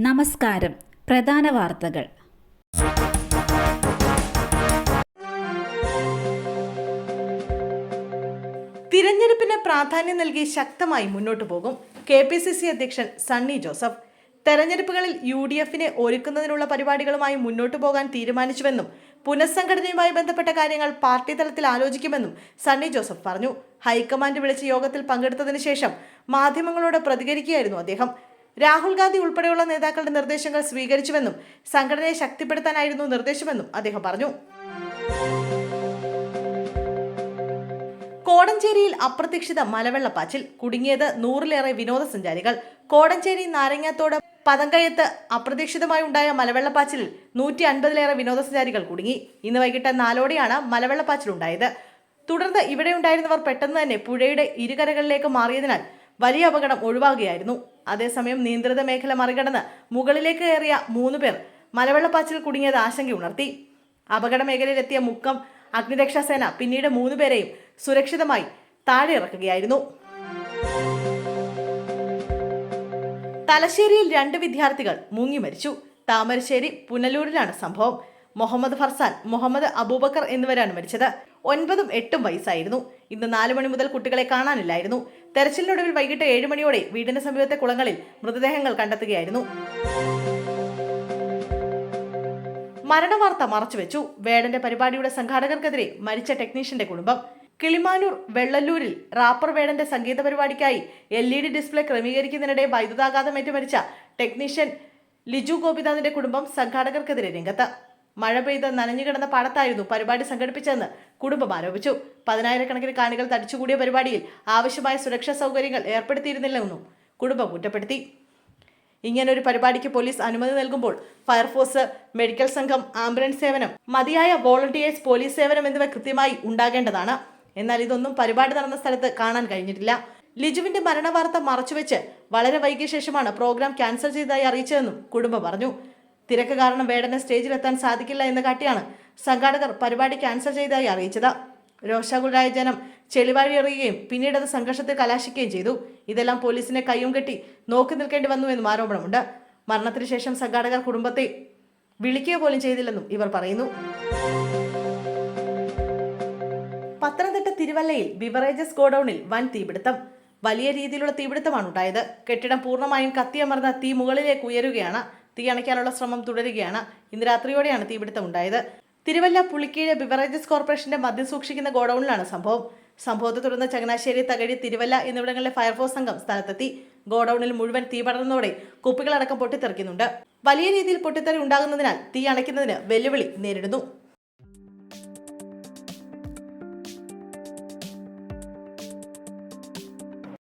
നമസ്കാരം. പ്രധാന വാർത്തകൾ. തിരഞ്ഞെടുപ്പിന് പ്രാധാന്യം നൽകി ശക്തമായി മുന്നോട്ടു പോകും KPCC അധ്യക്ഷൻ സണ്ണി ജോസഫ്. തെരഞ്ഞെടുപ്പുകളിൽ UDFനെ ഒരുക്കുന്നതിനുള്ള പരിപാടികളുമായി മുന്നോട്ടു പോകാൻ തീരുമാനിച്ചുവെന്നും പുനഃസംഘടനയുമായി ബന്ധപ്പെട്ട കാര്യങ്ങൾ പാർട്ടി തലത്തിൽ ആലോചിക്കുമെന്നും സണ്ണി ജോസഫ് പറഞ്ഞു. ഹൈക്കമാൻഡ് വിളിച്ച യോഗത്തിൽ പങ്കെടുത്തതിനു ശേഷം മാധ്യമങ്ങളോട് പ്രതികരിക്കുകയായിരുന്നു അദ്ദേഹം. രാഹുൽ ഗാന്ധി ഉൾപ്പെടെയുള്ള നേതാക്കളുടെ നിർദ്ദേശങ്ങൾ സ്വീകരിച്ചുവെന്നും സംഘടനയെ ശക്തിപ്പെടുത്താനായിരുന്നു നിർദ്ദേശമെന്നും അദ്ദേഹം പറഞ്ഞു. കോടഞ്ചേരിയിൽ അപ്രതീക്ഷിത മലവെള്ളപ്പാച്ചിൽ, കുടുങ്ങിയത് 100-ലേറെ വിനോദസഞ്ചാരികൾ. കോടഞ്ചേരി നാരങ്ങാത്തോട് പതങ്കയത്ത് അപ്രതീക്ഷിതമായി ഉണ്ടായ മലവെള്ളപ്പാച്ചിലിൽ 150-ലേറെ വിനോദസഞ്ചാരികൾ കുടുങ്ങി. ഇന്ന് വൈകിട്ട് 4-ഓടെയാണ് മലവെള്ളപ്പാച്ചിലുണ്ടായത്. തുടർന്ന് ഇവിടെ ഉണ്ടായിരുന്നവർ പെട്ടെന്ന് തന്നെ പുഴയുടെ ഇരുകരകളിലേക്ക് മാറിയതിനാൽ വലിയ അപകടം ഒഴിവാകുകയായിരുന്നു. അതേസമയം നിയന്ത്രിത മേഖല മറികടന്ന് മുകളിലേക്ക് കയറിയ 3 പേർ മലവെള്ളപ്പാച്ചിൽ കുടുങ്ങിയത് ആശങ്കയുണർത്തി. അപകട മേഖലയിലെത്തിയ മുക്കം അഗ്നിരക്ഷാസേന പിന്നീട് 3 പേരെയും സുരക്ഷിതമായി താഴെ ഇറക്കുകയായിരുന്നു. തലശ്ശേരിയിൽ 2 വിദ്യാർത്ഥികൾ മുങ്ങി മരിച്ചു. താമരശ്ശേരി പുനലൂരിലാണ് സംഭവം. മുഹമ്മദ് ഫർസാൻ, മുഹമ്മദ് അബൂബക്കർ എന്നിവരാണ് മരിച്ചത്. 9ഉം 8ഉം വയസ്സായിരുന്നു. ഇന്ന് 4 മണി മുതൽ കുട്ടികളെ കാണാനില്ലായിരുന്നു. തെരച്ചിലിനൊടുവിൽ വൈകിട്ട് 7 മണിയോടെ വീടിന് സമീപത്തെ കുളങ്ങളിൽ മൃതദേഹങ്ങൾ കണ്ടെത്തുകയായിരുന്നു. മരണവാർത്ത മറച്ചുവെച്ചു. വേടന്റെ പരിപാടിയുടെ സംഘാടകർക്കെതിരെ മരിച്ച ടെക്നീഷ്യന്റെ കുടുംബം. കിളിമാനൂർ വെള്ളല്ലൂരിൽ റാപ്പർ വേടന്റെ സംഗീത പരിപാടിക്കായി LED ഡിസ്പ്ലേ ക്രമീകരിക്കുന്നതിനിടെ വൈദ്യുതാഘാതമേറ്റ് മരിച്ച ടെക്നീഷ്യൻ ലിജു ഗോപിനാഥിന്റെ കുടുംബം സംഘാടകർക്കെതിരെ രംഗത്ത്. മഴ പെയ്ത് നനഞ്ഞുകിടന്ന പാടത്തായിരുന്നു പരിപാടി സംഘടിപ്പിച്ചതെന്ന് കുടുംബം ആരോപിച്ചു. 10,000-കണക്കിന് കാണികൾ തടിച്ചുകൂടിയ പരിപാടിയിൽ ആവശ്യമായ സുരക്ഷാ സൗകര്യങ്ങൾ ഏർപ്പെടുത്തിയിരുന്നില്ലെന്നും കുടുംബം കുറ്റപ്പെടുത്തി. ഇങ്ങനൊരു പരിപാടിക്ക് പോലീസ് അനുമതി നൽകുമ്പോൾ ഫയർഫോഴ്സ്, മെഡിക്കൽ സംഘം, ആംബുലൻസ് സേവനം, മതിയായ വോളണ്ടിയേഴ്സ്, പോലീസ് സേവനം എന്നിവ കൃത്യമായി ഉണ്ടാകേണ്ടതാണ്. എന്നാൽ ഇതൊന്നും പരിപാടി നടന്ന സ്ഥലത്ത് കാണാൻ കഴിഞ്ഞിട്ടില്ല. ലിജുവിന്റെ മരണവാർത്ത മറച്ചുവെച്ച് വളരെ വൈകിയ ശേഷമാണ് പ്രോഗ്രാം ക്യാൻസൽ ചെയ്തതായി അറിയിച്ചതെന്നും കുടുംബം പറഞ്ഞു. തിരക്ക് കാരണം വേടന് സ്റ്റേജിലെത്താൻ സാധിക്കില്ല എന്ന് കാട്ടിയാണ് സംഘാടകർ പരിപാടി ക്യാൻസൽ ചെയ്തതായി അറിയിച്ചത്. രോഷാകുലരായ ജനം ചെളിവാഴി എറിയുകയും പിന്നീട് അത് സംഘർഷത്തിൽ കലാശിക്കുകയും ചെയ്തു. ഇതെല്ലാം പോലീസിനെ കയ്യും കെട്ടി നോക്കി നിൽക്കേണ്ടി വന്നുവെന്നും ആരോപണമുണ്ട്. മരണത്തിന് ശേഷം സംഘാടകർ കുടുംബത്തെ വിളിക്കുക പോലും ചെയ്തില്ലെന്നും ഇവർ പറയുന്നു. പത്തനംതിട്ട തിരുവല്ലയിൽ ബിവറേജസ് ഗോഡൌണിൽ വൻ തീപിടുത്തം. വലിയ രീതിയിലുള്ള തീപിടുത്തമാണ് ഉണ്ടായത്. കെട്ടിടം പൂർണ്ണമായും കത്തിയമർന്ന തീ മുകളിലേക്ക് ഉയരുകയാണ്. തീ അണയ്ക്കാനുള്ള ശ്രമം തുടരുകയാണ്. ഇന്ന് രാത്രിയോടെയാണ് തീപിടുത്തം ഉണ്ടായത്. തിരുവല്ല പുളിക്കീഴ് ബിവറേജസ് കോർപ്പറേഷന്റെ മദ്യം സൂക്ഷിക്കുന്ന ഗോഡൌണിലാണ് സംഭവം. സംഭവത്തെ തുടർന്ന് ചങ്ങനാശ്ശേരി, തകഴി, തിരുവല്ല എന്നിവിടങ്ങളിലെ ഫയർഫോഴ്സ് സംഘം സ്ഥലത്തെത്തി. ഗോഡൌണിൽ മുഴുവൻ തീ പടർന്നതോടെ കുപ്പികളടക്കം പൊട്ടിത്തെറിക്കുന്നുണ്ട്. വലിയ രീതിയിൽ പൊട്ടിത്തെറി ഉണ്ടാകുന്നതിനാൽ തീ അണയ്ക്കുന്നതിന് വെല്ലുവിളി നേരിടുന്നു.